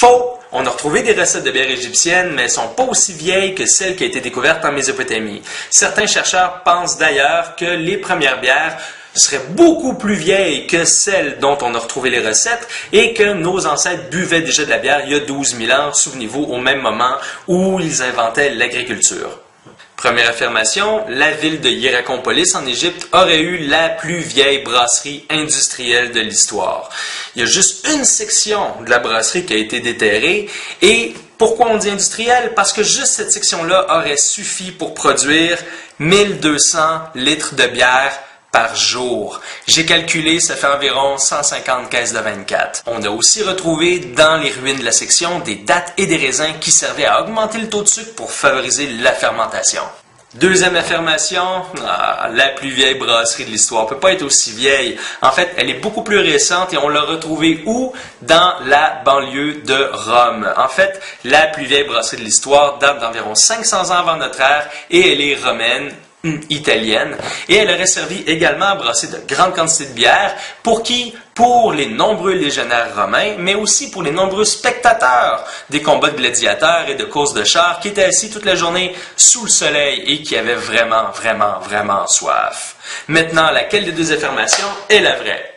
Faux! On a retrouvé des recettes de bière égyptiennes, mais elles sont pas aussi vieilles que celles qui ont été découvertes en Mésopotamie. Certains chercheurs pensent d'ailleurs que les premières bières seraient beaucoup plus vieilles que celles dont on a retrouvé les recettes et que nos ancêtres buvaient déjà de la bière il y a 12 000 ans, souvenez-vous, au même moment où ils inventaient l'agriculture. Première affirmation, la ville de Hierakonpolis en Égypte aurait eu la plus vieille brasserie industrielle de l'histoire. Il y a juste une section de la brasserie qui a été déterrée et pourquoi on dit industrielle? Parce que juste cette section-là aurait suffi pour produire 1200 litres de bière par jour. J'ai calculé, ça fait environ 150 caisses de 24. On a aussi retrouvé dans les ruines de la section des dattes et des raisins qui servaient à augmenter le taux de sucre pour favoriser la fermentation. Deuxième affirmation, la plus vieille brasserie de l'histoire peut pas être aussi vieille. En fait, elle est beaucoup plus récente et on l'a retrouvée où? Dans la banlieue de Rome. En fait, la plus vieille brasserie de l'histoire date d'environ 500 ans avant notre ère et elle est romaine, italienne, et elle aurait servi également à brasser de grandes quantités de bière. Pour qui? Pour les nombreux légionnaires romains, mais aussi pour les nombreux spectateurs des combats de gladiateurs et de courses de chars qui étaient assis toute la journée sous le soleil et qui avaient vraiment soif. Maintenant, laquelle des deux affirmations est la vraie?